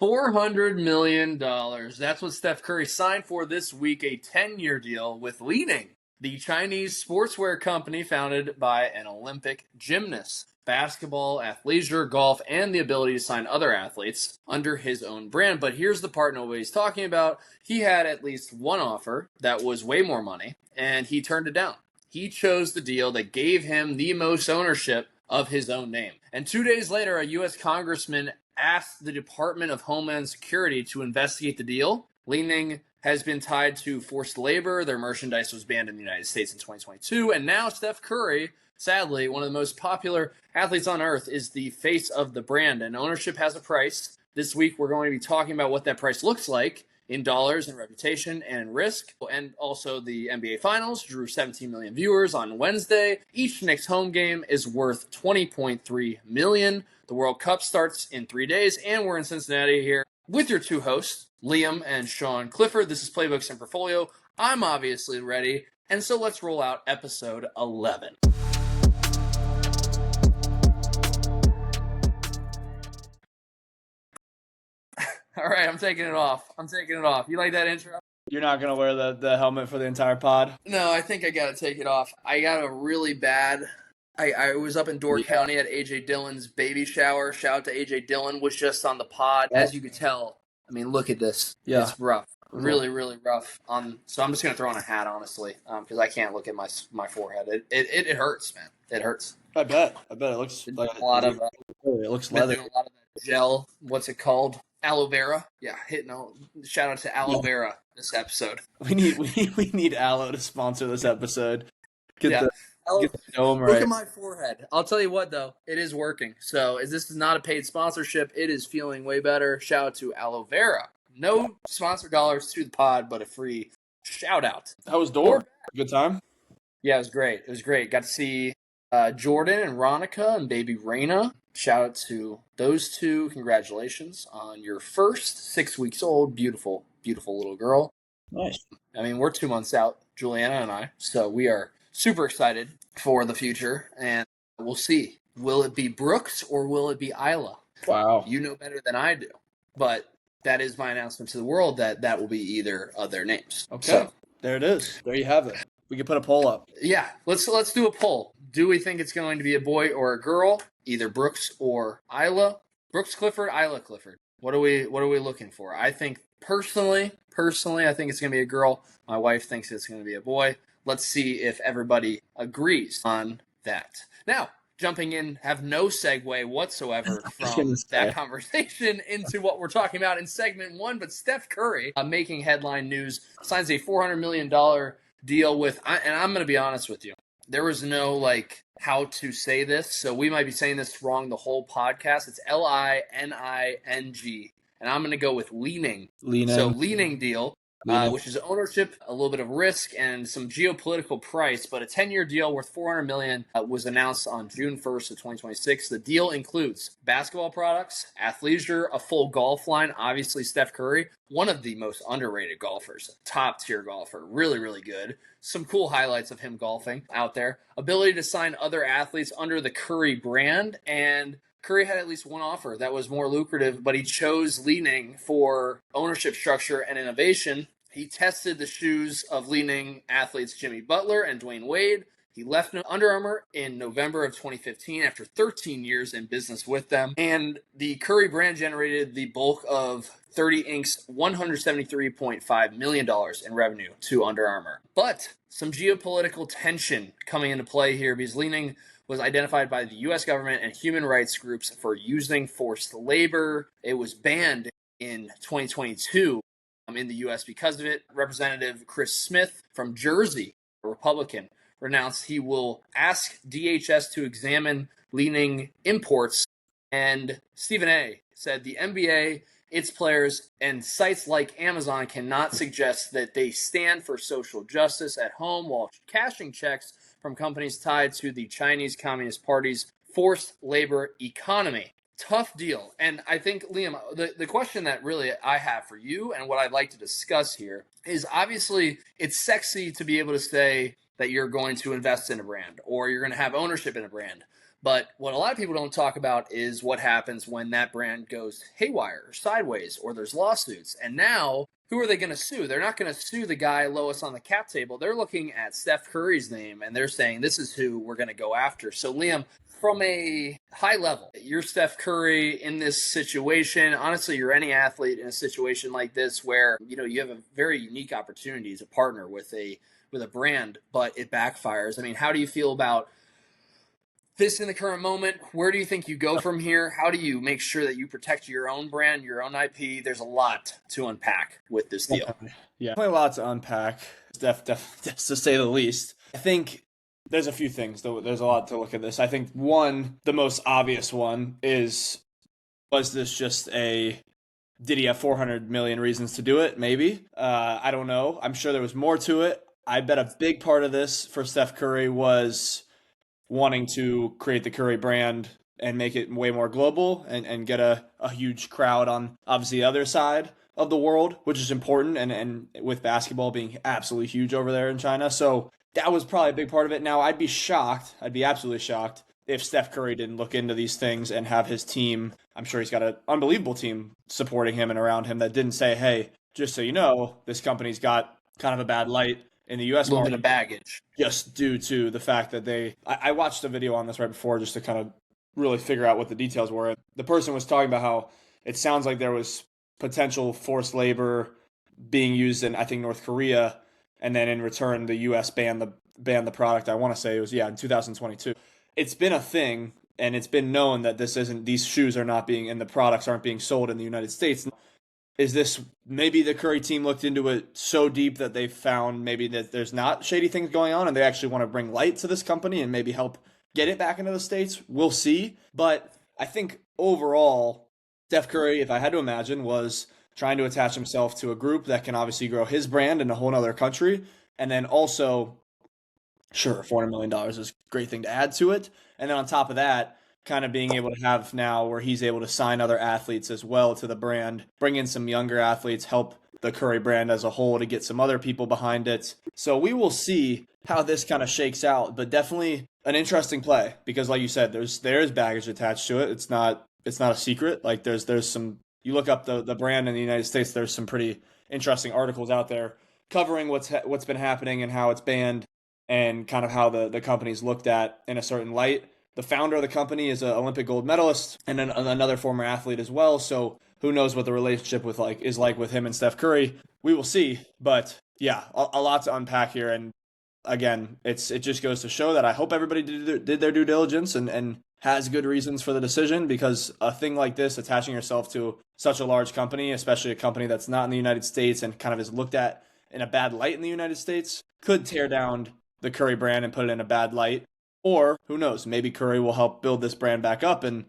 $400 million. That's what Steph Curry signed for this week, a 10-year deal with Li-Ning, the Chinese sportswear company founded by an Olympic gymnast. Basketball, athleisure, golf, and the ability to sign other athletes under his own brand. But here's the part nobody's talking about. He had at least one offer that was way more money, and he turned it down. He chose the deal that gave him the most ownership of his own name. And 2 days later, a U.S. congressman asked the Department of Homeland Security to investigate the deal. Li-Ning has been tied to forced labor. Their merchandise was banned in the United States in 2022. And now Steph Curry, sadly, one of the most popular athletes on earth, is the face of the brand. And ownership has a price. This week, we're going to be talking about what that price looks like in dollars and reputation and risk. And also the NBA Finals drew 17 million viewers on Wednesday. Each Knicks home game is worth $20.3 million. The World Cup starts in 3 days, and we're in Cincinnati here with your two hosts, Liam and Sean Clifford. This is Playbooks and Portfolio. I'm obviously ready, and so let's roll out episode 11. All right, I'm taking it off. You like that intro? You're not going to wear the helmet for the entire pod? No, I think I got to take it off. I got a really bad... I was up in Door County at A.J. Dillon's baby shower. Shout out to A.J. Dillon, was just on the pod. As you could tell, I mean, look at this. Yeah. It's rough. Really, really rough. So I'm just going to throw on a hat, honestly, because I can't look at my forehead. It hurts, man. It hurts. I bet. It looks like a lot of... it looks leather. A lot of that gel. What's it called? Aloe vera. Yeah, shout out to aloe vera this episode. We need aloe to sponsor this episode. Get the dome right. Look at my forehead. I'll tell you what, though, it is working. So as this is not a paid sponsorship, it is feeling way better. Shout out to aloe vera. No sponsor dollars to the pod, but a free shout out. How was Door? Good time? Yeah, it was great. Got to see Jordan and Ronica and baby Raina. Shout out to those two. Congratulations on your first 6 weeks old. Beautiful, beautiful little girl. Nice. I mean, we're 2 months out, Juliana and I, so we are super excited for the future, and we'll see. Will it be Brooks or will it be Isla? Wow. You know better than I do, but that is my announcement to the world that will be either of their names. Okay, so, there it is. There you have it. We can put a poll up. Yeah, let's do a poll. Do we think it's going to be a boy or a girl? Either Brooks or Isla. Brooks Clifford, Isla Clifford. What are we looking for? I think personally, I think it's going to be a girl. My wife thinks it's going to be a boy. Let's see if everybody agrees on that. Now, jumping in, have no segue whatsoever from that conversation into what we're talking about in segment one. But Steph Curry, making headline news, signs a $400 million deal with, and I'm going to be honest with you, there was no how to say this, so we might be saying this wrong the whole podcast. It's Lining, and I'm going to go with Li-Ning. So Li-Ning deal, which is ownership, a little bit of risk, and some geopolitical price. But a 10-year deal worth $400 million was announced on June 1st of 2026. The deal includes basketball products, athleisure, a full golf line. Obviously, Steph Curry, one of the most underrated golfers, top-tier golfer, really, really good. Some cool highlights of him golfing out there. Ability to sign other athletes under the Curry brand, and Curry had at least one offer that was more lucrative, but he chose Li-Ning for ownership structure and innovation. He tested the shoes of Li-Ning athletes Jimmy Butler and Dwayne Wade. He left Under Armour in November of 2015 after 13 years in business with them. And the Curry brand generated the bulk of 30 Inc.'s $173.5 million in revenue to Under Armour. But some geopolitical tension coming into play here because Li-Ning was identified by the U.S. government and human rights groups for using forced labor. It was banned in 2022 in the U.S. because of it. Representative Chris Smith from Jersey, a Republican, announced he will ask DHS to examine Li-Ning imports. And Stephen A. said the NBA, its players, and sites like Amazon cannot suggest that they stand for social justice at home while cashing checks from companies tied to the Chinese Communist Party's forced labor economy. Tough deal. And I think, Liam, the question that really I have for you and what I'd like to discuss here is obviously it's sexy to be able to say that you're going to invest in a brand or you're going to have ownership in a brand. But what a lot of people don't talk about is what happens when that brand goes haywire or sideways or there's lawsuits. And now, who are they going to sue? They're not going to sue the guy lowest on the cap table. They're looking at Steph Curry's name and they're saying, this is who we're going to go after. So, Liam, from a high level, you're Steph Curry in this situation. Honestly, you're any athlete in a situation like this where, you have a very unique opportunity to partner with a brand, but it backfires. I mean, how do you feel about this in the current moment? Where do you think you go from here? How do you make sure that you protect your own brand, your own IP? There's a lot to unpack with this deal. Yeah, definitely a lot to unpack, to say the least. I think there's a few things, though. There's a lot to look at this. I think the most obvious one was this just did he have 400 million reasons to do it? Maybe. I don't know. I'm sure there was more to it. I bet a big part of this for Steph Curry was wanting to create the Curry brand and make it way more global and get a huge crowd on obviously the other side of the world, which is important, and with basketball being absolutely huge over there in China. So that was probably a big part of it. Now, I'd be absolutely shocked if Steph Curry didn't look into these things and have his team. I'm sure he's got an unbelievable team supporting him and around him that didn't say, hey, just so you know, this company's got kind of a bad light in the U.S. market. A little bit of baggage. Just due to the fact that I watched a video on this right before just to kind of really figure out what the details were. The person was talking about how it sounds like there was potential forced labor being used in, I think, North Korea, and then in return, the U.S. banned the product. I want to say it was, in 2022. It's been a thing, and it's been known that these shoes are not being, and the products aren't being sold in the United States. Is this maybe the Curry team looked into it so deep that they found maybe that there's not shady things going on and they actually want to bring light to this company and maybe help get it back into the States? We'll see. But I think overall, Steph Curry, if I had to imagine, was trying to attach himself to a group that can obviously grow his brand in a whole other country. And then also, sure, $400 million is a great thing to add to it. And then on top of that, kind of being able to have now where he's able to sign other athletes as well to the brand, bring in some younger athletes, help the Curry brand as a whole to get some other people behind it. So we will see how this kind of shakes out, but definitely an interesting play because, like you said, there is baggage attached to it. It's not a secret. Like there's some, you look up the brand in the United States, there's some pretty interesting articles out there covering what's been happening and how it's banned and kind of how the company's looked at in a certain light. The founder of the company is an Olympic gold medalist and then another former athlete as well. So who knows what the relationship is like with him and Steph Curry. We will see. But yeah, a lot to unpack here. And again, it just goes to show that I hope everybody did their due diligence and has good reasons for the decision, because a thing like this, attaching yourself to such a large company, especially a company that's not in the United States and kind of is looked at in a bad light in the United States, could tear down the Curry brand and put it in a bad light. Or who knows, maybe Curry will help build this brand back up and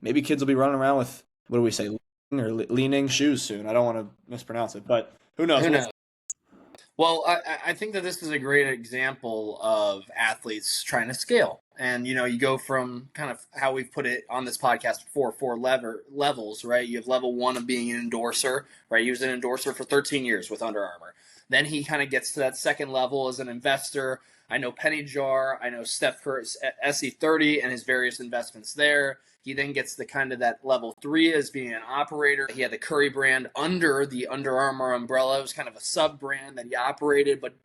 maybe kids will be running around with, what do we say, Li-Ning shoes soon. I don't want to mispronounce it, but who knows? Well, I think that this is a great example of athletes trying to scale. And, you go from kind of how we've put it on this podcast before, 4 levels, right? You have level 1 of being an endorser, right? He was an endorser for 13 years with Under Armour. Then he kind of gets to that second level as an investor. I know Penny Jar, I know Steph Curry's SE30 and his various investments there. He then gets the kind of that level 3 as being an operator. He had the Curry brand under the Under Armour umbrella. It was kind of a sub-brand that he operated, but,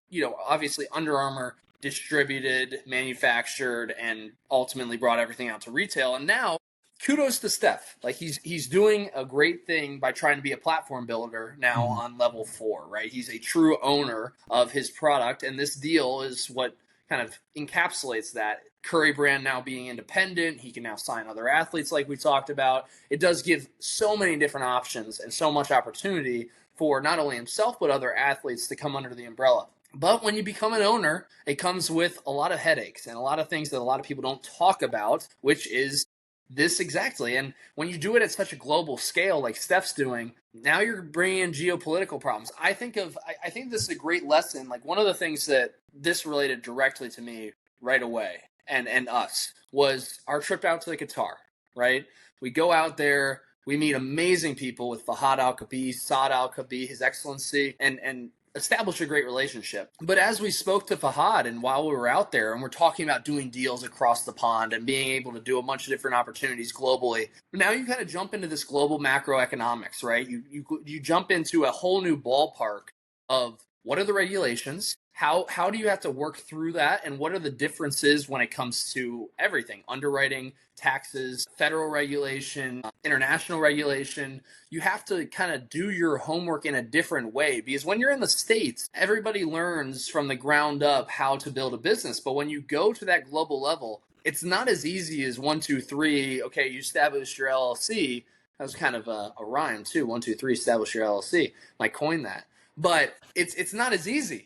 obviously Under Armour distributed, manufactured, and ultimately brought everything out to retail. And now, kudos to Steph. Like he's doing a great thing by trying to be a platform builder now on level 4, right? He's a true owner of his product, and this deal is what kind of encapsulates that. Curry brand now being independent, he can now sign other athletes like we talked about. It does give so many different options and so much opportunity for not only himself but other athletes to come under the umbrella. But when you become an owner, it comes with a lot of headaches and a lot of things that a lot of people don't talk about, which is this exactly. And when you do it at such a global scale like Steph's doing, now you're bringing in geopolitical problems. I think this is a great lesson. Like one of the things that this related directly to me right away and us was our trip out to the Qatar, right? We go out there, we meet amazing people with Fahad Al-Kabi, Saad Al-Kabi, His Excellency, and establish a great relationship. But as we spoke to Fahad and while we were out there and we're talking about doing deals across the pond and being able to do a bunch of different opportunities globally, now you kind of jump into this global macroeconomics, right? You jump into a whole new ballpark of what are the regulations? How do you have to work through that? And what are the differences when it comes to everything? Underwriting, taxes, federal regulation, international regulation. You have to kind of do your homework in a different way, because when you're in the States, everybody learns from the ground up how to build a business. But when you go to that global level, it's not as easy as 1, 2, 3. Okay, you established your LLC. That was kind of a rhyme too. 1, 2, 3, establish your LLC. Might coin that. But it's not as easy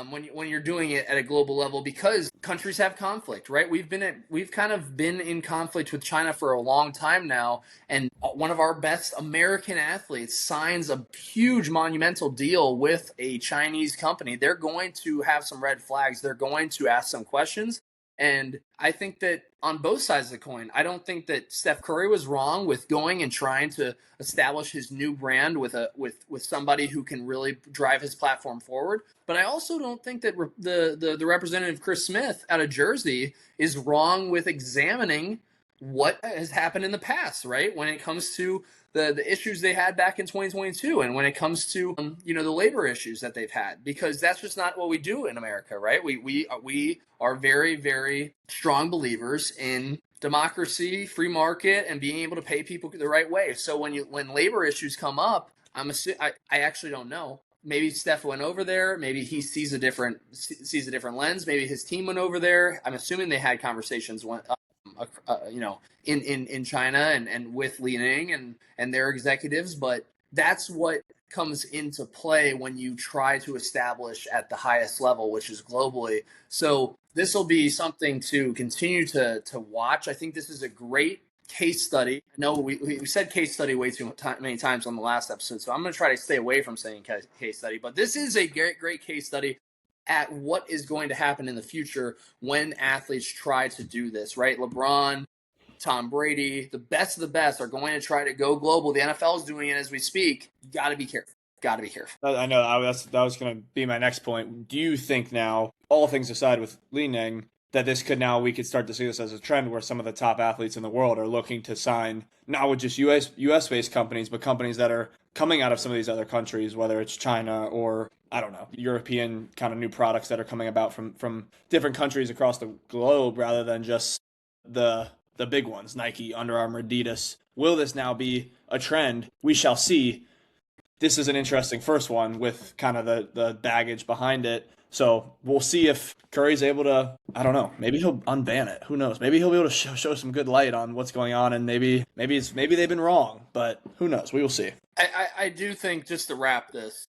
when you're doing it at a global level, because countries have conflict, right? We've kind of been in conflict with China for a long time now, and one of our best American athletes signs a huge monumental deal with a Chinese company. They're going to have some red flags. They're going to ask some questions. And I think that on both sides of the coin, I don't think that Steph Curry was wrong with going and trying to establish his new brand with somebody who can really drive his platform forward. But I also don't think that the representative Chris Smith out of Jersey is wrong with examining what has happened in the past, right? When it comes to the issues they had back in 2022, and when it comes to the labor issues that they've had, because that's just not what we do in America, right? We are very, very strong believers in democracy, free market, and being able to pay people the right way. So when labor issues come up, I actually don't know. Maybe Steph went over there. Maybe he sees a different lens. Maybe his team went over there. I'm assuming they had conversations in China and with Li-Ning and their executives. But that's what comes into play when you try to establish at the highest level, which is globally. So this will be something to continue to watch. I think this is a great case study. I know we said case study way too many times on the last episode, so I'm going to try to stay away from saying case study. But this is a great case study at what is going to happen in the future when athletes try to do this, right? LeBron, Tom Brady, the best of the best are going to try to go global. The NFL is doing it as we speak. You got to be careful. Got to be careful. I know that was going to be my next point. Do you think now, all things aside with Li-Ning, that we could start to see this as a trend where some of the top athletes in the world are looking to sign not with just US-based companies, but companies that are coming out of some of these other countries, whether it's China or, I don't know, European kind of new products that are coming about from different countries across the globe, rather than just the big ones, Nike, Under Armour, Adidas. Will this now be a trend? We shall see. This is an interesting first one with kind of the baggage behind it. So we'll see if Curry's able to, I don't know, maybe he'll unban it. Who knows? Maybe he'll be able to show some good light on what's going on, and maybe they've been wrong, but who knows? We will see. I do think, just to wrap this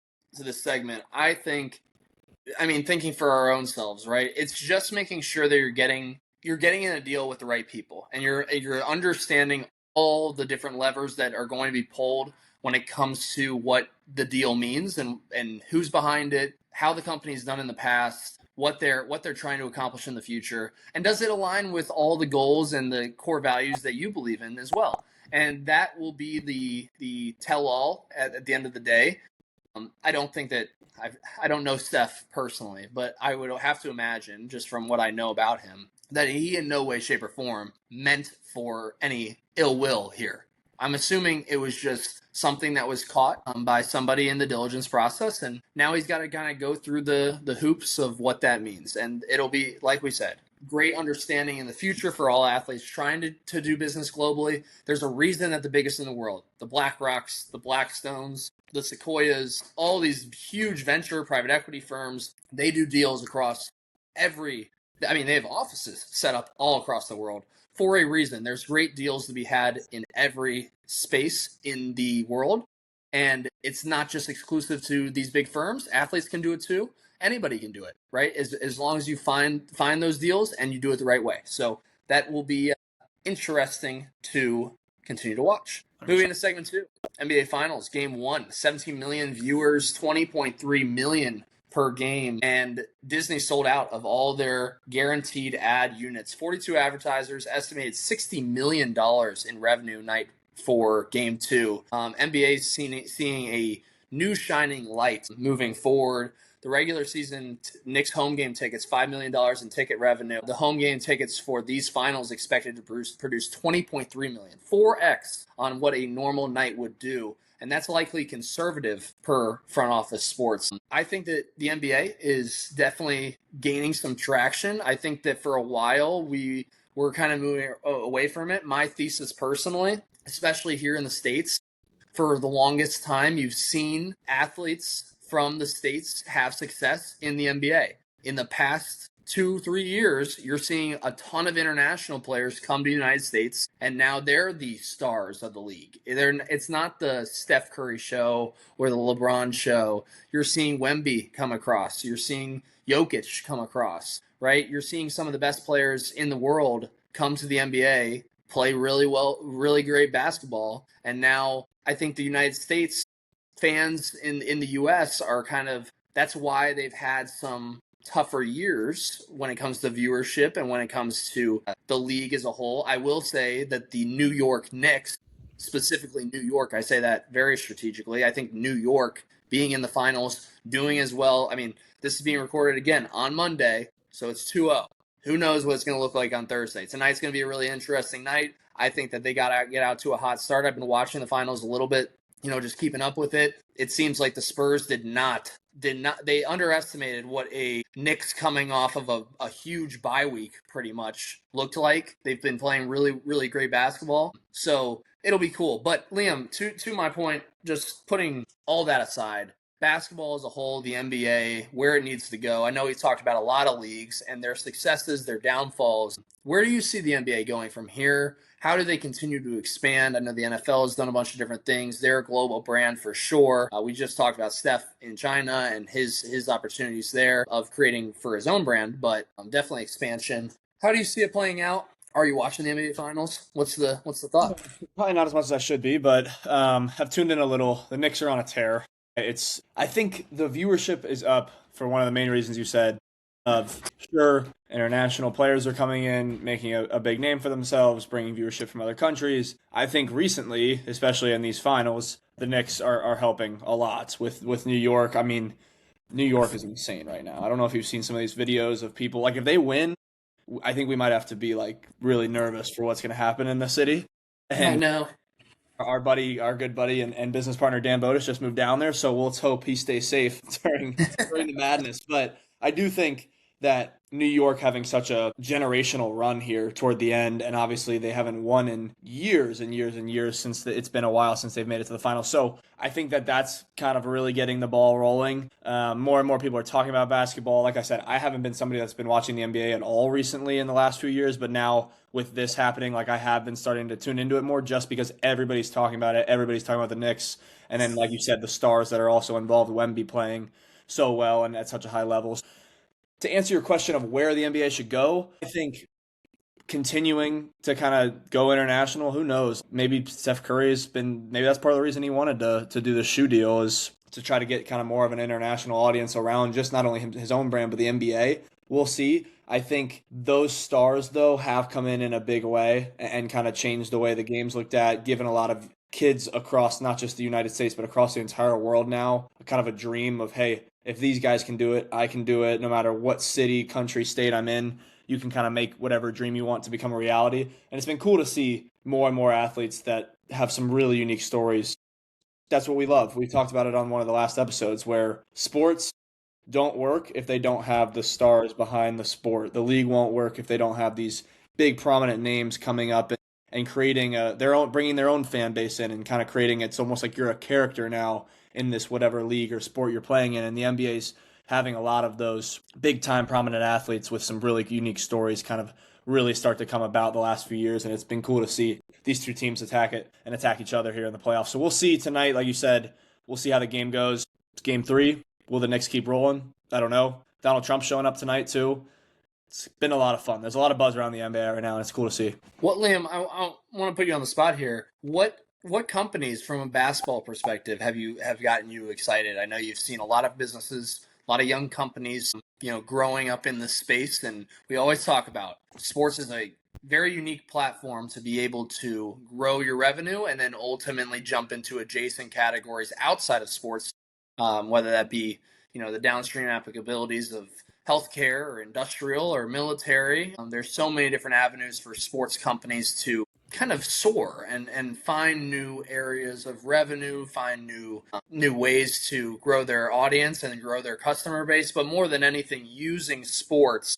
segment, thinking for our own selves, right? It's just making sure that you're getting in a deal with the right people, and you're understanding all the different levers that are going to be pulled when it comes to what the deal means and who's behind it, how the company's done in the past, what they're trying to accomplish in the future, and does it align with all the goals and the core values that you believe in as well. And that will be the tell-all at the end of the day. I don't think that I don't know Steph personally, but I would have to imagine, just from what I know about him, that he in no way, shape, or form meant for any ill will here. I'm assuming it was just something that was caught by somebody in the diligence process, and now he's got to kind of go through the hoops of what that means. And it'll be, like we said, great understanding in the future for all athletes trying to do business globally. There's a reason that the biggest in the world, the BlackRocks, the Blackstones, the Sequoias, all these huge venture private equity firms, they do deals across they have offices set up all across the world for a reason. There's great deals to be had in every space in the world, and it's not just exclusive to these big firms. Athletes can do it too. Anybody can do it, right? As long as you find those deals and you do it the right way. So that will be interesting to continue to watch. 100%. Moving into segment 2, NBA Finals, Game 1, 17 million viewers, 20.3 million per game, and Disney sold out of all their guaranteed ad units. 42 advertisers, estimated $60 million in revenue night for Game 2. NBA is seeing a new shining light moving forward. The regular season Knicks home game tickets, $5 million in ticket revenue. The home game tickets for these finals expected to produce $20.3 million, 4x on what a normal night would do. And that's likely conservative per front office sports. I think that the NBA is definitely gaining some traction. I think that for a while we were kind of moving away from it. My thesis personally, especially here in the States, for the longest time, you've seen athletes from the States have success in the NBA. In the past 2-3 years, you're seeing a ton of international players come to the United States, and now they're the stars of the league. It's not the Steph Curry show or the LeBron show. You're seeing Wemby come across. You're seeing Jokic come across, right? You're seeing some of the best players in the world come to the NBA, play really well, really great basketball, and now I think the United States fans in the U.S. are that's why they've had some tougher years when it comes to viewership and when it comes to the league as a whole. I will say that the New York Knicks, specifically New York, I say that very strategically. I think New York being in the finals, doing as well. I mean, this is being recorded again on Monday, so it's 2-0. Who knows what it's going to look like on Thursday? Tonight's going to be a really interesting night. I think that they got to get out to a hot start. I've been watching the finals a little bit, just keeping up with it. It seems like the Spurs did not, they underestimated what a Knicks coming off of a huge bye week pretty much looked like. They've been playing really, really great basketball. So it'll be cool. But Liam, to my point, just putting all that aside, basketball as a whole, the NBA, where it needs to go. I know we've talked about a lot of leagues and their successes, their downfalls. Where do you see the NBA going from here? How do they continue to expand? I know the NFL has done a bunch of different things. They're a global brand for sure. We just talked about Steph in China and his opportunities there of creating for his own brand, but definitely expansion. How do you see it playing out? Are you watching the NBA Finals? What's the thought? Probably not as much as I should be, but have tuned in a little. The Knicks are on a tear. I think the viewership is up for one of the main reasons you said. Sure, international players are coming in, making a big name for themselves, bringing viewership from other countries. I think recently, especially in these finals, the Knicks are helping a lot with New York. I mean, New York is insane right now. I don't know if you've seen some of these videos of people. Like, if they win, I think we might have to be, like, really nervous for what's going to happen in the city. And I know. Our good buddy and business partner Dan Bodas just moved down there, so let's hope he stays safe during the madness. But I do think that New York having such a generational run here toward the end, and obviously they haven't won in years and years and years since it's been a while since they've made it to the finals. So I think that's kind of really getting the ball rolling. More and more people are talking about basketball. Like I said, I haven't been somebody that's been watching the NBA at all recently in the last few years, but now with this happening, like I have been starting to tune into it more just because everybody's talking about it. Everybody's talking about the Knicks. And then, like you said, the stars that are also involved, Wemby playing so well and at such a high level. To answer your question of where the NBA should go, I think continuing to kind of go international, who knows? Maybe Steph Curry maybe that's part of the reason he wanted to do the shoe deal, is to try to get kind of more of an international audience around just not only his own brand, but the NBA. We'll see. I think those stars, though, have come in a big way and kind of changed the way the game's looked at, given a lot of kids across not just the United States, but across the entire world now, kind of a dream of, hey, if these guys can do it, I can do it. No matter what city, country, state I'm in, you can kind of make whatever dream you want to become a reality. And it's been cool to see more and more athletes that have some really unique stories. That's what we love. We talked about it on one of the last episodes, where sports don't work if they don't have the stars behind the sport. The league won't work if they don't have these big prominent names coming up and creating bringing their own fan base in and kind of creating, it's almost like you're a character now in this whatever league or sport you're playing in. And the NBA's having a lot of those big time prominent athletes with some really unique stories kind of really start to come about the last few years. And it's been cool to see these two teams attack each other here in the playoffs. So we'll see tonight. Like you said, we'll see how the game goes. It's game 3. Will the Knicks keep rolling? I don't know. Donald Trump showing up tonight too. It's been a lot of fun. There's a lot of buzz around the NBA right now, and it's cool to see. Liam, I want to put you on the spot here. What companies, from a basketball perspective, have gotten you excited? I know you've seen a lot of businesses, a lot of young companies, growing up in this space, and we always talk about sports is a very unique platform to be able to grow your revenue and then ultimately jump into adjacent categories outside of sports, whether that be, the downstream applicabilities of healthcare or industrial or military. There's so many different avenues for sports companies to kind of soar and find new areas of revenue, find new ways to grow their audience and grow their customer base, but more than anything, using sports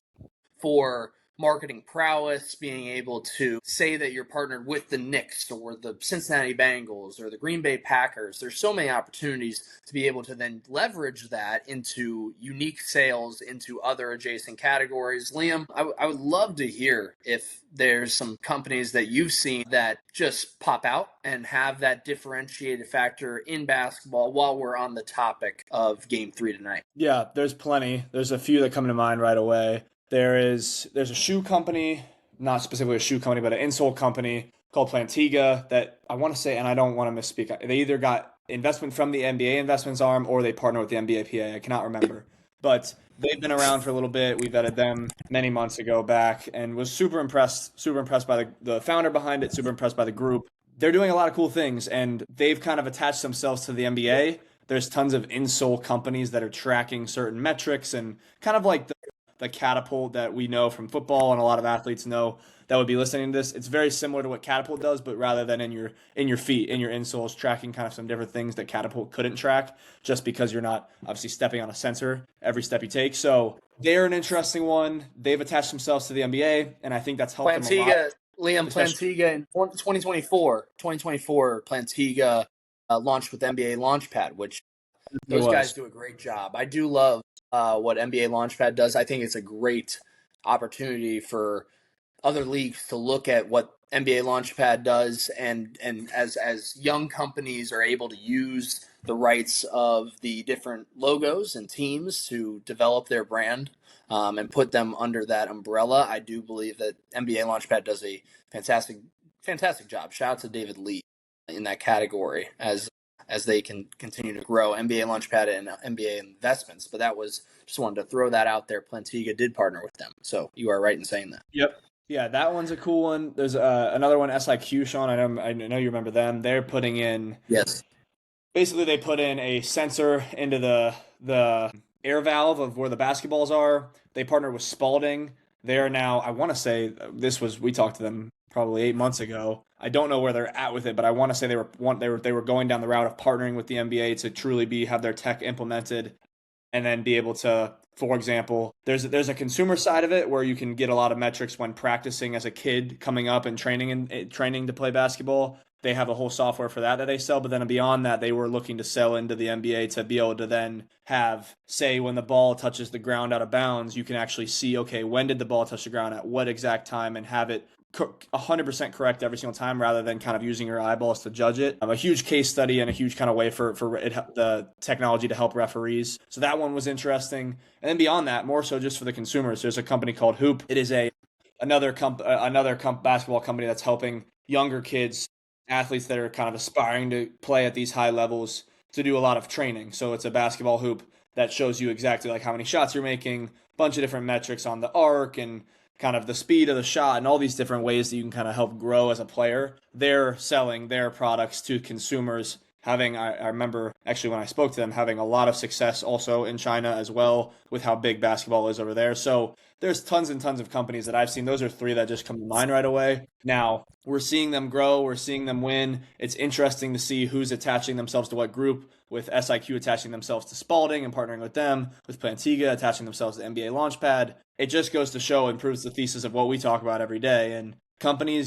for marketing prowess, being able to say that you're partnered with the Knicks or the Cincinnati Bengals or the Green Bay Packers. There's so many opportunities to be able to then leverage that into unique sales into other adjacent categories. Liam, I would love to hear if there's some companies that you've seen that just pop out and have that differentiated factor in basketball while we're on the topic of Game 3 tonight. Yeah, there's plenty. There's a few that come to mind right away. There's a shoe company, not specifically a shoe company, but an insole company called Plantiga that I want to say, and I don't want to misspeak, they either got investment from the NBA investments arm or they partner with the NBAPA. I cannot remember. But they've been around for a little bit. We vetted them many months ago back and was super impressed by the founder behind it, super impressed by the group. They're doing a lot of cool things, and they've kind of attached themselves to the NBA. There's tons of insole companies that are tracking certain metrics and kind of like the Catapult that we know from football and a lot of athletes know that would be listening to this. It's very similar to what Catapult does, but rather than in your feet, in your insoles, tracking kind of some different things that Catapult couldn't track just because you're not obviously stepping on a sensor every step you take. So they're an interesting one. They've attached themselves to the NBA, and I think that's helped them a lot. Liam, Plantiga in 2024, Plantiga launched with NBA Launchpad, which those guys do a great job. I do love what NBA Launchpad does. I think it's a great opportunity for other leagues to look at what NBA Launchpad does, and as young companies are able to use the rights of the different logos and teams to develop their brand and put them under that umbrella. I do believe that NBA Launchpad does a fantastic job. Shout out to David Lee in that category as they can continue to grow NBA Launchpad and NBA investments. But that was just wanted to throw that out there. Plantiga did partner with them, so you are right in saying that. Yep. Yeah, that one's a cool one. There's another one, SIQ, Sean. I know you remember them. They're putting in basically they put in a sensor into the air valve of where the basketballs are. They partnered with Spalding. They are now, I want to say we talked to them probably 8 months ago. I don't know where they're at with it, but I want to say they were going down the route of partnering with the NBA to truly have their tech implemented and then be able to, for example, there's a consumer side of it where you can get a lot of metrics when practicing as a kid coming up and training to play basketball. They have a whole software for that they sell, but then beyond that, they were looking to sell into the NBA to be able to then have, say, when the ball touches the ground out of bounds, you can actually see, okay, when did the ball touch the ground at what exact time, and have it 100% correct every single time rather than kind of using your eyeballs to judge it. A huge case study and a huge kind of way for the technology to help referees. So that one was interesting. And then beyond that, more so just for the consumers, there's a company called Hoop. It is another basketball company that's helping younger kids, athletes that are kind of aspiring to play at these high levels, to do a lot of training. So it's a basketball hoop that shows you exactly like how many shots you're making, a bunch of different metrics on the arc and kind of the speed of the shot and all these different ways that you can kind of help grow as a player. They're selling their products to consumers. I remember actually when I spoke to them, having a lot of success also in China as well with how big basketball is over there. So there's tons and tons of companies that I've seen. Those are three that just come to mind right away. Now, we're seeing them grow. We're seeing them win. It's interesting to see who's attaching themselves to what group, with SIQ attaching themselves to Spalding and partnering with them, with Plantiga attaching themselves to NBA Launchpad. It just goes to show and proves the thesis of what we talk about every day. And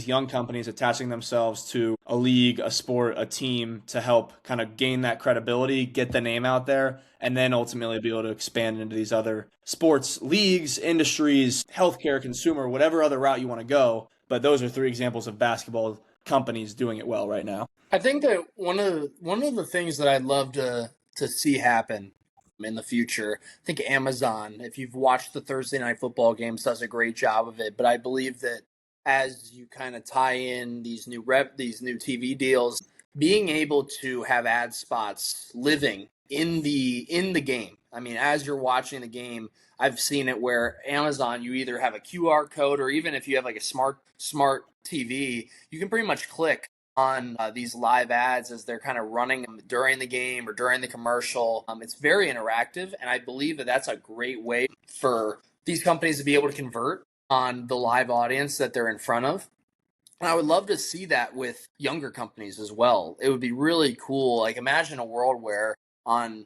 young companies attaching themselves to a league, a sport, a team to help kind of gain that credibility, get the name out there, and then ultimately be able to expand into these other sports, leagues, industries, healthcare, consumer, whatever other route you want to go. But those are three examples of basketball companies doing it well right now. I think that one of the things that I'd love to see happen in the future, I think Amazon, if you've watched the Thursday Night Football games, does a great job of it. But I believe that as you kind of tie in these new TV deals, being able to have ad spots living in the game. I mean, as you're watching the game, I've seen it where Amazon, you either have a QR code, or even if you have like a smart TV, you can pretty much click on these live ads as they're kind of running during the game or during the commercial. It's very interactive, and I believe that that's a great way for these companies to be able to convert on the live audience that they're in front of. And I would love to see that with younger companies as well. It would be really cool. Like, imagine a world where I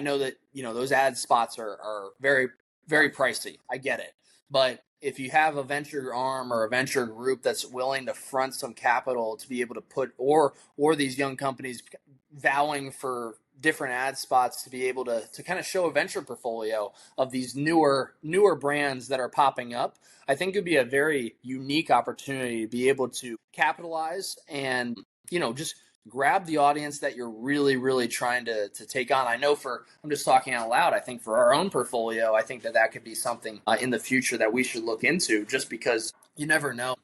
know that, those ad spots are very, very pricey. I get it. But if you have a venture arm or a venture group that's willing to front some capital to be able to put, or these young companies vowing for different ad spots to be able to kind of show a venture portfolio of these newer brands that are popping up, I think it would be a very unique opportunity to be able to capitalize and, just grab the audience that you're really, really trying to take on. I know I'm just talking out loud, I think for our own portfolio, I think that could be something in the future that we should look into, just because you never know,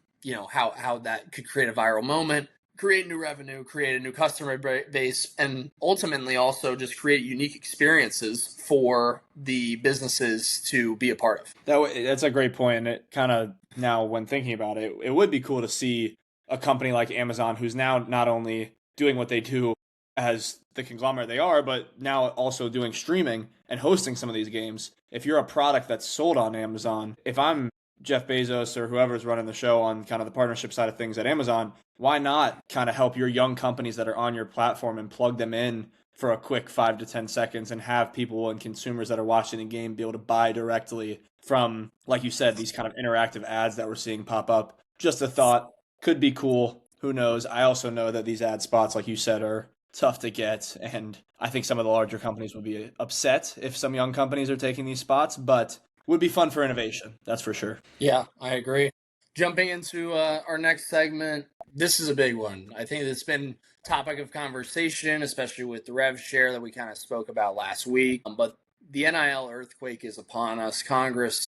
how that could create a viral moment, create new revenue, create a new customer base, and ultimately also just create unique experiences for the businesses to be a part of. That's a great point. And it kind of, now when thinking about it, it would be cool to see a company like Amazon, who's now not only doing what they do as the conglomerate they are, but now also doing streaming and hosting some of these games. If you're a product that's sold on Amazon, if I'm Jeff Bezos or whoever's running the show on kind of the partnership side of things at Amazon, why not kind of help your young companies that are on your platform and plug them in for a quick 5 to 10 seconds and have people and consumers that are watching the game be able to buy directly from, like you said, these kind of interactive ads that we're seeing pop up. Just a thought. Could be cool. Who knows? I also know that these ad spots, like you said, are tough to get, and I think some of the larger companies would be upset if some young companies are taking these spots, but would be fun for innovation. That's for sure. Yeah, I agree. Jumping into our next segment, this is a big one. I think it's been topic of conversation, especially with the rev share that we kind of spoke about last week. But the NIL earthquake is upon us. Congress,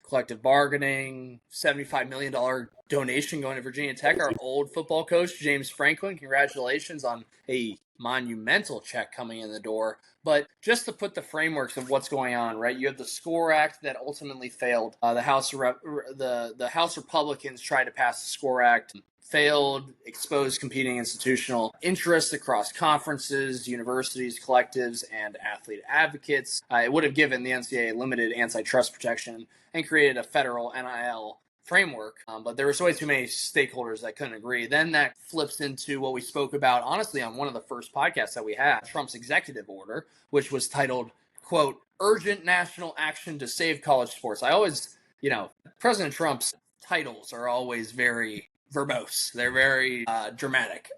collective bargaining, $75 million donation going to Virginia Tech. Our old football coach, James Franklin, congratulations on a monumental check coming in the door. But just to put the frameworks of what's going on, right? You have the SCORE Act that ultimately failed. The House Republicans tried to pass the SCORE Act, failed, exposed competing institutional interests across conferences, universities, collectives, and athlete advocates. It would have given the NCAA limited antitrust protection and created a federal NIL framework, but there was way too many stakeholders that couldn't agree. Then that flips into what we spoke about, honestly, on one of the first podcasts that we had, Trump's executive order, which was titled, quote, "Urgent National Action to Save College Sports." I always, President Trump's titles are always very verbose. They're very dramatic.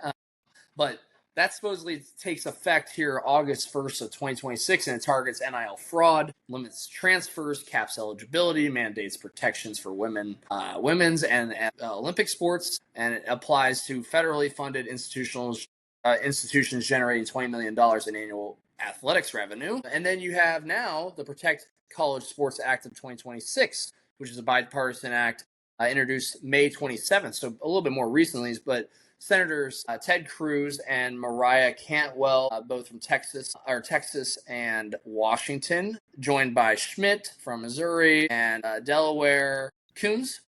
But that supposedly takes effect here August 1st of 2026, and it targets NIL fraud, limits transfers, caps eligibility, mandates protections for women's and Olympic sports, and it applies to federally funded institutions generating $20 million in annual athletics revenue. And then you have now the Protect College Sports Act of 2026, which is a bipartisan act introduced May 27th, so a little bit more recently, but Senators Ted Cruz and Mariah Cantwell, both from Texas and Washington, joined by Schmidt from Missouri and Delaware. Coons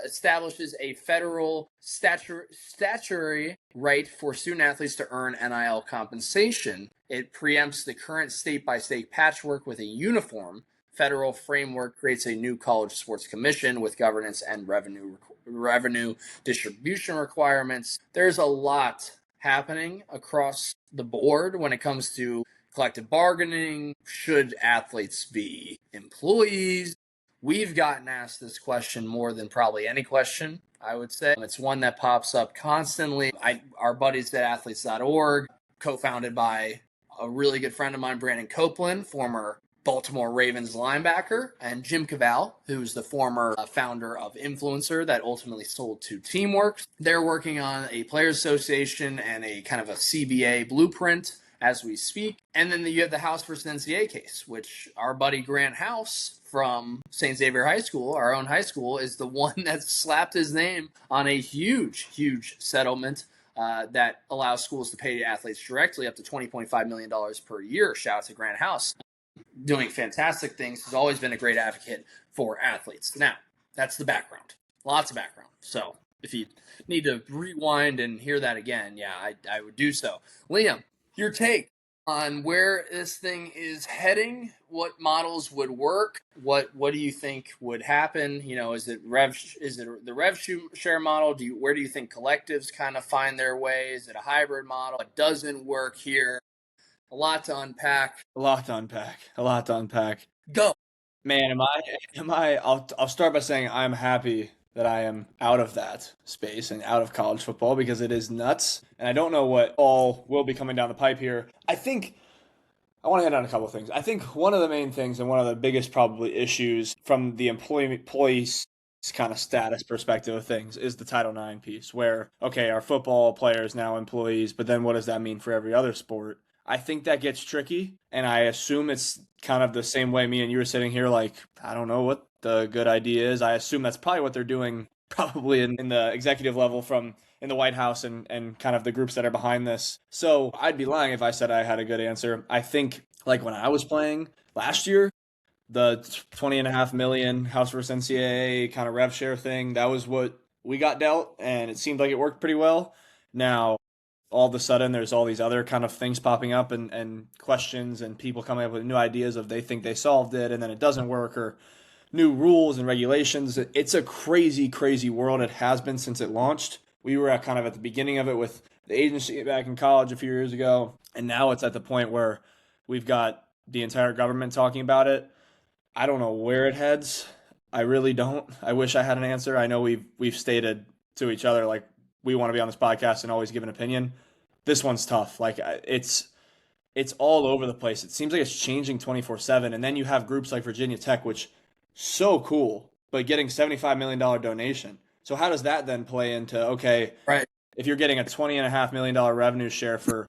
establishes a federal statutory right for student athletes to earn NIL compensation. It preempts the current state-by-state patchwork with a uniform federal framework, creates a new college sports commission with governance and revenue distribution requirements. There's a lot happening across the board when it comes to collective bargaining. Should athletes be employees? We've gotten asked this question more than probably any question, I would say. It's one that pops up constantly. Our buddies at athletes.org, co-founded by a really good friend of mine, Brandon Copeland, former Baltimore Ravens linebacker, and Jim Cavall, who's the former founder of Influencer that ultimately sold to Teamworks. They're working on a players association and a kind of a CBA blueprint as we speak. And then you have the House versus NCAA case, which our buddy Grant House from St. Xavier High School, our own high school, is the one that slapped his name on a huge, huge settlement that allows schools to pay athletes directly up to $20.5 million per year. Shout out to Grant House, doing fantastic things. Has always been a great advocate for athletes. Now, that's the background. Lots of background. So if you need to rewind and hear that again, yeah, I would do so. Liam, your take on where this thing is heading, what models would work, what do you think would happen? Is it the rev share model? Where do you think collectives kind of find their way? Is it a hybrid model? It doesn't work here. A lot to unpack. Go. Man, I'll start by saying I'm happy that I am out of that space and out of college football because it is nuts. And I don't know what all will be coming down the pipe here. I want to hit on a couple of things. I think one of the main things and one of the biggest probably issues from the employees kind of status perspective of things is the Title IX piece where, okay, our football players now employees, but then what does that mean for every other sport? I think that gets tricky, and I assume it's kind of the same way me and you were sitting here like, I don't know what the good idea is. I assume that's probably what they're doing probably in the executive level from in the White House and kind of the groups that are behind this. So I'd be lying if I said I had a good answer. I think like when I was playing last year, the 20.5 million House versus NCAA kind of rev share thing, that was what we got dealt, and it seemed like it worked pretty well. Now, all of a sudden there's all these other kind of things popping up and questions and people coming up with new ideas of they think they solved it and then it doesn't work, or new rules and regulations. It's a crazy, crazy world. It has been since it launched. We were at the beginning of it with the agency back in college a few years ago, and now it's at the point where we've got the entire government talking about it. I don't know where it heads. I really don't. I wish I had an answer. I know we've stated to each other like we want to be on this podcast and always give an opinion. This one's tough. Like it's all over the place. It seems like it's changing 24/7. And then you have groups like Virginia Tech, which so cool, but getting $75 million donation. So how does that then play into, okay, right, if you're getting a $20.5 million revenue share for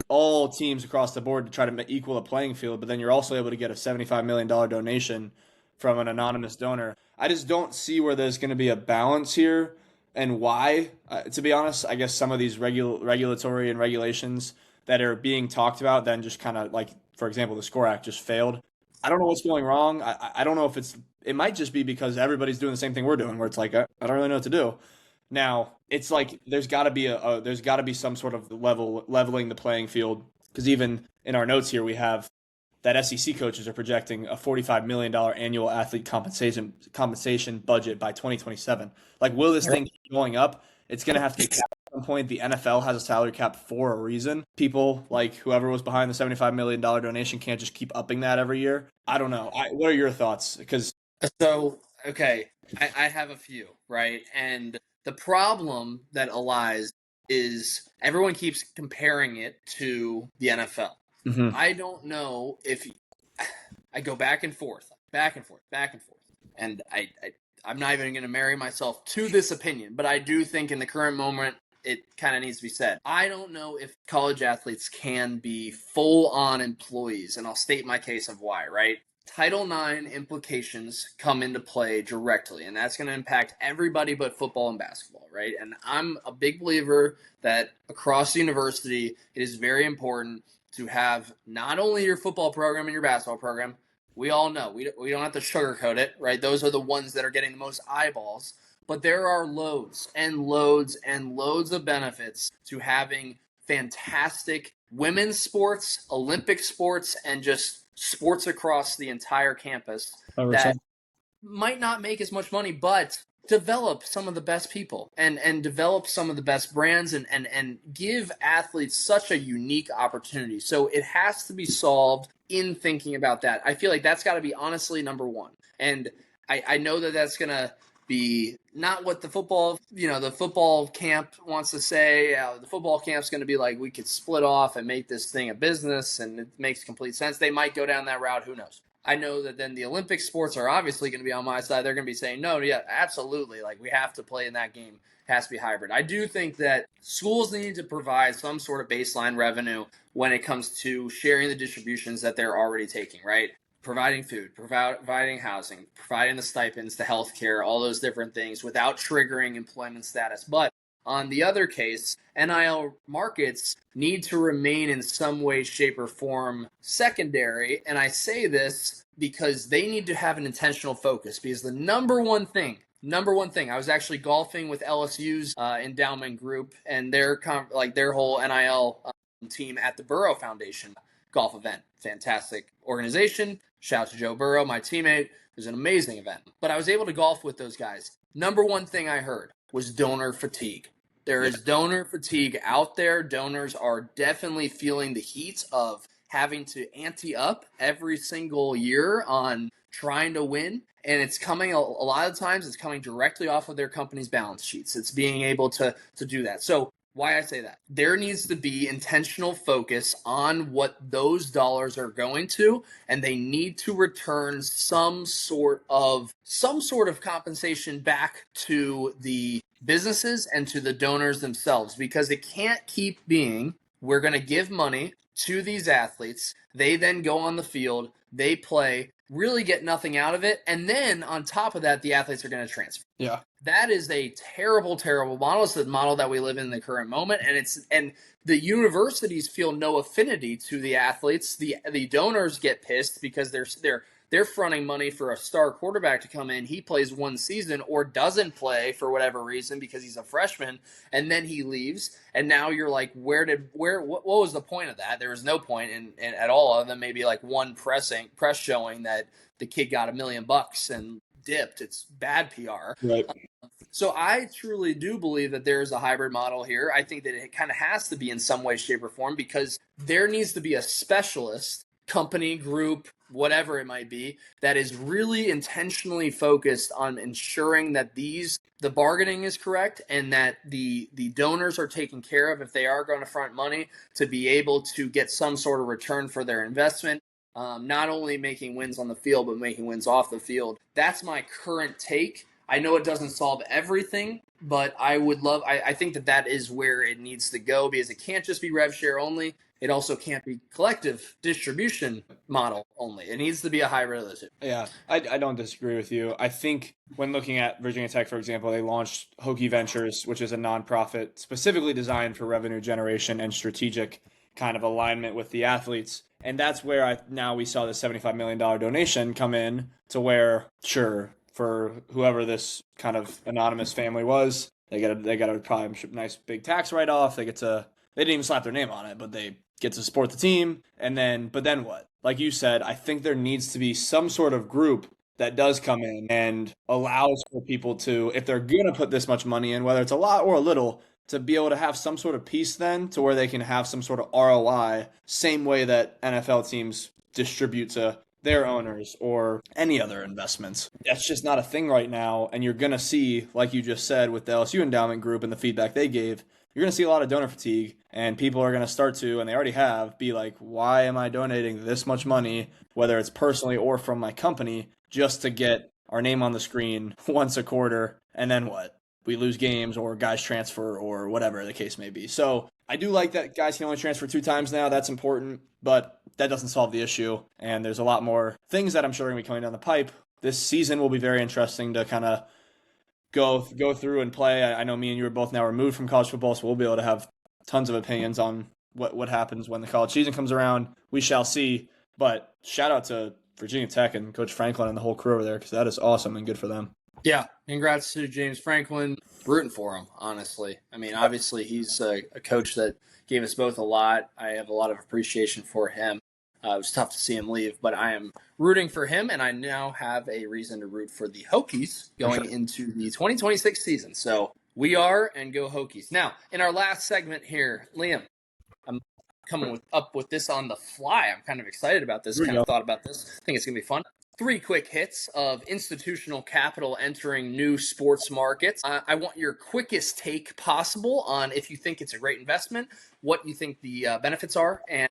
all teams across the board to try to equal a playing field, but then you're also able to get a $75 million donation from an anonymous donor. I just don't see where there's going to be a balance here and why. To be honest, I guess some of these regulatory and regulations that are being talked about then just kind of like, for example, the SCORE Act just failed. I don't know what's going wrong. I don't know if it might just be because everybody's doing the same thing we're doing, where it's like, I don't really know what to do. Now, it's like there's got to be some sort of leveling the playing field, because even in our notes here we have that SEC coaches are projecting a $45 million annual athlete compensation budget by 2027. Like, will this thing keep going up? It's going to have to be capped at some point. The NFL has a salary cap for a reason. People like whoever was behind the $75 million donation can't just keep upping that every year. I don't know. What are your thoughts? Okay, I have a few, right? And the problem that lies is everyone keeps comparing it to the NFL. Mm-hmm. I don't know if I go back and forth, and I'm not even going to marry myself to this opinion, but I do think in the current moment it kind of needs to be said. I don't know if college athletes can be full-on employees, and I'll state my case of why, right? Title IX implications come into play directly, and that's going to impact everybody but football and basketball, right? And I'm a big believer that across the university, it is very important to have not only your football program and your basketball program. We all know. We don't have to sugarcoat it, right? Those are the ones that are getting the most eyeballs. But there are loads and loads and loads of benefits to having fantastic women's sports, Olympic sports, and just sports across the entire campus 100%. That might not make as much money, but develop some of the best people and develop some of the best brands and give athletes such a unique opportunity. So it has to be solved in thinking about that. I feel like that's got to be honestly number one. And I know that that's going to be not what the football camp wants to say. The football camp's going to be like, we could split off and make this thing a business, and it makes complete sense. They might go down that route. Who knows? I know that then the Olympic sports are obviously going to be on my side. They're going to be saying, no, yeah, absolutely. Like, we have to play in that game. It has to be hybrid. I do think that schools need to provide some sort of baseline revenue when it comes to sharing the distributions that they're already taking, right? Providing food, providing housing, providing the stipends, the healthcare, all those different things without triggering employment status. But On the other case, NIL markets need to remain in some way, shape, or form secondary. And I say this because they need to have an intentional focus, because the number one thing, I was actually golfing with LSU's endowment group and their whole NIL team at the Burrow Foundation golf event. Fantastic organization. Shout out to Joe Burrow, my teammate. It was an amazing event. But I was able to golf with those guys. Number one thing I heard was donor fatigue. There is donor fatigue out there. Donors are definitely feeling the heat of having to ante up every single year on trying to win. And it's coming, a lot of times, it's coming directly off of their company's balance sheets. It's being able to do that. So why I say that, there needs to be intentional focus on what those dollars are going to, and they need to return some sort of compensation back to the businesses and to the donors themselves, because it can't keep being, we're going to give money to these athletes, they then go on the field, they play, really get nothing out of it, and then on top of that, the athletes are going to transfer. Yeah. That is a terrible, terrible model. It's the model that we live in the current moment, and the universities feel no affinity to the athletes. The donors get pissed because they're fronting money for a star quarterback to come in. He plays one season or doesn't play for whatever reason because he's a freshman, and then he leaves. And now you're like, what was the point of that? There was no point in at all, other than maybe like one press showing that the kid got $1 million and dipped. It's bad PR. Right. So I truly do believe that there is a hybrid model here. I think that it kind of has to be in some way, shape, or form, because there needs to be a specialist company, group, whatever it might be, that is really intentionally focused on ensuring that the bargaining is correct and that the donors are taken care of if they are going to front money, to be able to get some sort of return for their investment. Not only making wins on the field, but making wins off the field. That's my current take. I know it doesn't solve everything, but I think that is where it needs to go, because it can't just be rev share only. It also can't be collective distribution model only. It needs to be a hybrid of the two. Yeah, I don't disagree with you. I think when looking at Virginia Tech, for example, they launched Hokie Ventures, which is a nonprofit specifically designed for revenue generation and strategic kind of alignment with the athletes. And that's where now we saw the $75 million donation come in, to where, sure, for whoever this kind of anonymous family was, they got a probably nice big tax write-off. They didn't even slap their name on it, but they get to support the team. But then what? Like you said, I think there needs to be some sort of group that does come in and allows for people to, if they're going to put this much money in, whether it's a lot or a little, to be able to have some sort of piece then, to where they can have some sort of ROI, same way that NFL teams distribute to their owners or any other investments. That's just not a thing right now. And you're going to see, like you just said, with the LSU endowment group and the feedback they gave, you're going to see a lot of donor fatigue, and people are going to start to, and they already have, be like, why am I donating this much money, whether it's personally or from my company, just to get our name on the screen once a quarter, and then what? We lose games, or guys transfer, or whatever the case may be. So I do like that guys can only transfer 2 times now. That's important, but that doesn't solve the issue. And there's a lot more things that I'm sure are going to be coming down the pipe. This season will be very interesting to kind of go through and play. I know me and you are both now removed from college football, so we'll be able to have tons of opinions on what happens when the college season comes around. We shall see. But shout out to Virginia Tech and Coach Franklin and the whole crew over there, because that is awesome and good for them. Yeah, congrats to James Franklin. Rooting for him, honestly. I mean, obviously, he's a coach that gave us both a lot. I have a lot of appreciation for him. It was tough to see him leave, but I am rooting for him, and I now have a reason to root for the Hokies going into the 2026 season. So we are, and go Hokies. Now, in our last segment here, Liam, I'm coming up with this on the fly. I'm kind of excited about this. Kind of thought about this. I think it's going to be fun. 3 quick hits of institutional capital entering new sports markets. I want your quickest take possible on if you think it's a great investment, what you think the benefits are, and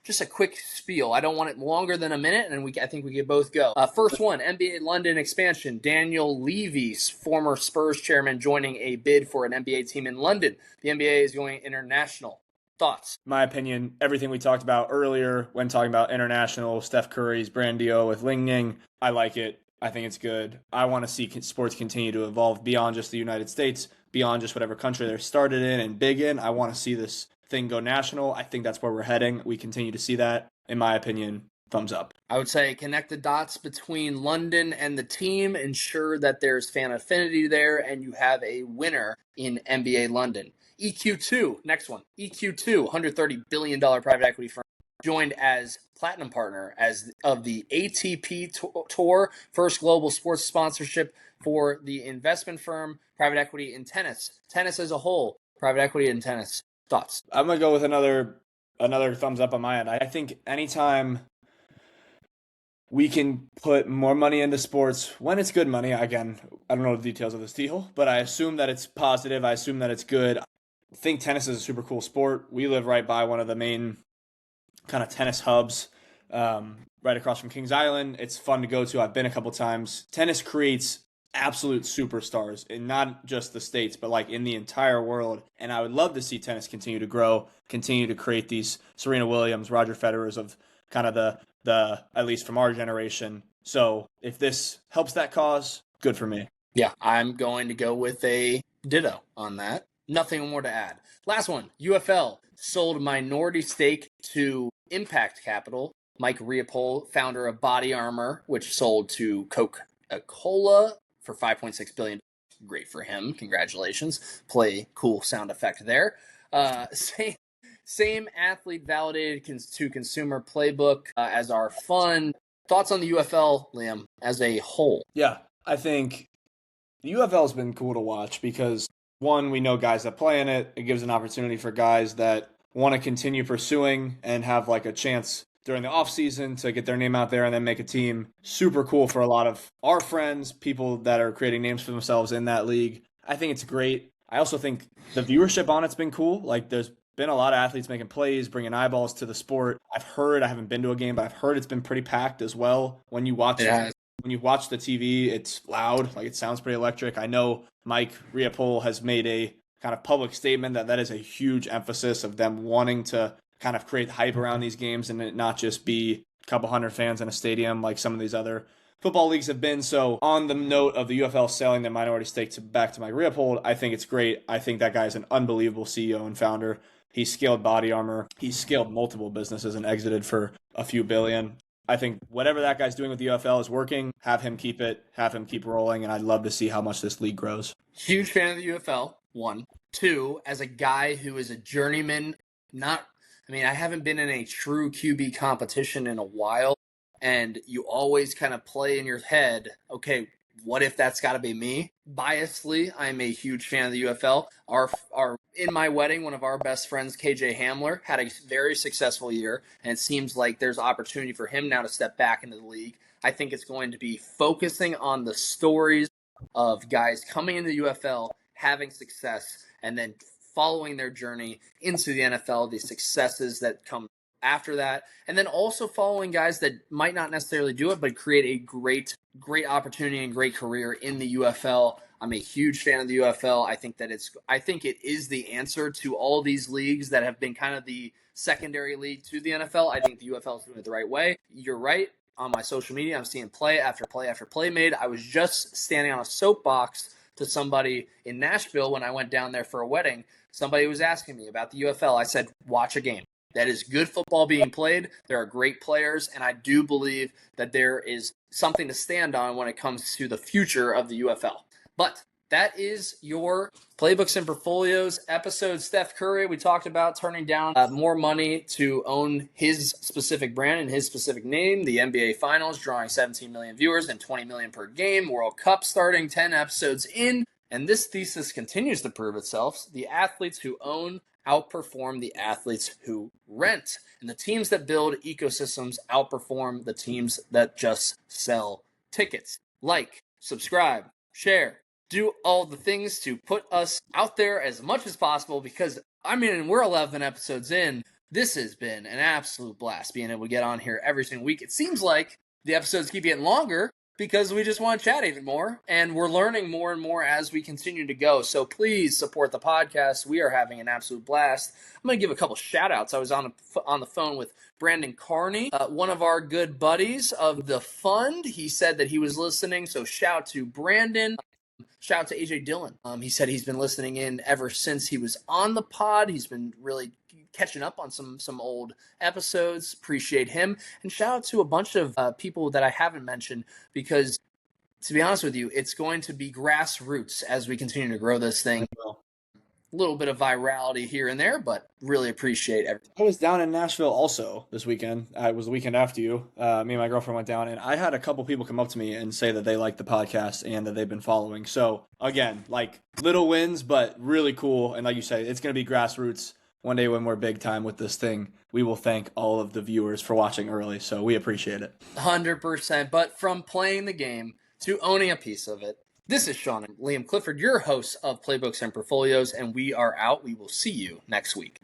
just a quick spiel. I don't want it longer than a minute, and I think we could both go. First one, NBA London expansion. Daniel Levy, former Spurs chairman, joining a bid for an NBA team in London. The NBA is going international. Thoughts? My opinion, everything we talked about earlier when talking about international, Steph Curry's brand deal with Li-Ning, I like it. I think it's good. I want to see sports continue to evolve beyond just the United States, beyond just whatever country they're started in and big in. I want to see this thing go national. I think that's where we're heading. We continue to see that. In my opinion, thumbs up. I would say connect the dots between London and the team, ensure that there's fan affinity there, and you have a winner in NBA London. EQ2, next one. EQ2, $130 billion private equity firm, joined as platinum partner of the ATP Tour, first global sports sponsorship for the investment firm, private equity in tennis. Tennis as a whole, private equity in tennis. Thoughts? I'm going to go with another thumbs up on my end. I think anytime we can put more money into sports when it's good money. Again, I don't know the details of this deal, but I assume that it's positive. I assume that it's good. I think tennis is a super cool sport. We live right by one of the main kind of tennis hubs, right across from Kings Island. It's fun to go to. I've been a couple times. Tennis creates absolute superstars in not just the States, but like in the entire world. And I would love to see tennis continue to grow, continue to create these Serena Williams, Roger Federers of kind of the at least from our generation. So if this helps that cause, good for me. Yeah, I'm going to go with a ditto on that. Nothing more to add. Last one, UFL sold minority stake to Impact Capital. Mike Riopol, founder of Body Armor, which sold to Coca-Cola for $5.6 billion. Great for him. Congratulations. Play cool sound effect there. Same athlete validated to consumer playbook as our fund. Thoughts on the UFL, Liam, as a whole? Yeah, I think the UFL has been cool to watch because, one, we know guys that play in it. It gives an opportunity for guys that want to continue pursuing and have like a chance during the off season to get their name out there and then make a team. Super cool for a lot of our friends, people that are creating names for themselves in that league. I think it's great. I also think the viewership on it's been cool. Like there's been a lot of athletes making plays, bringing eyeballs to the sport. I haven't been to a game, but I've heard it's been pretty packed as well. When you watch the TV, it's loud. Like it sounds pretty electric. I know Mike Riopol has made a kind of public statement that is a huge emphasis of them wanting to kind of create hype around these games and it not just be a couple hundred fans in a stadium like some of these other football leagues have been. So on the note of the UFL selling their minority stake back to Mike Riopol, I think it's great. I think that guy is an unbelievable CEO and founder. He scaled Body Armor. He scaled multiple businesses and exited for a few billion. I think whatever that guy's doing with the UFL is working. Have him keep it. Have him keep rolling. And I'd love to see how much this league grows. Huge fan of the UFL, one. Two, as a guy who is a journeyman, I haven't been in a true QB competition in a while. And you always kind of play in your head, okay, what if that's got to be me? Biasedly, I'm a huge fan of the UFL. In my wedding, one of our best friends, KJ Hamler, had a very successful year, and it seems like there's opportunity for him now to step back into the league. I think it's going to be focusing on the stories of guys coming into the UFL, having success, and then following their journey into the NFL, the successes that come after that, and then also following guys that might not necessarily do it, but create a great opportunity and great career in the UFL. I'm a huge fan of the UFL. I think it is the answer to all these leagues that have been kind of the secondary league to the NFL. I think the UFL is doing it the right way. You're right. On my social media, I'm seeing play after play after play made. I was just standing on a soapbox to somebody in Nashville when I went down there for a wedding. Somebody was asking me about the UFL. I said, watch a game. That is good football being played. There are great players, and I do believe that there is something to stand on when it comes to the future of the UFL. But that is your Playbooks and Portfolios episode. Steph Curry, we talked about turning down more money to own his specific brand and his specific name. The NBA Finals drawing 17 million viewers and 20 million per game. World Cup starting 10 episodes in. And this thesis continues to prove itself. The athletes who own outperform the athletes who rent. And the teams that build ecosystems outperform the teams that just sell tickets. Like, subscribe, share, do all the things to put us out there as much as possible because, we're 11 episodes in. This has been an absolute blast being able to get on here every single week. It seems like the episodes keep getting longer because we just want to chat even more, and we're learning more and more as we continue to go. So please support the podcast. We are having an absolute blast. I'm going to give a couple shout-outs. I was on the phone with Brandon Carney, one of our good buddies of the fund. He said that he was listening, so shout to Brandon. Shout out to AJ Dillon. He said he's been listening in ever since he was on the pod. He's been really catching up on some old episodes. Appreciate him. And shout out to a bunch of people that I haven't mentioned, because to be honest with you, it's going to be grassroots as we continue to grow this thing. A little bit of virality here and there, but really appreciate everything. I was down in Nashville also this weekend. It was the weekend after you. Me and my girlfriend went down, and I had a couple people come up to me and say that they like the podcast and that they've been following. So again, like little wins, but really cool. And like you say, it's going to be grassroots. One day when we're big time with this thing, we will thank all of the viewers for watching early. So we appreciate it. 100%. But from playing the game to owning a piece of it, this is Sean and Liam Clifford, your hosts of Playbooks and Portfolios, and we are out. We will see you next week.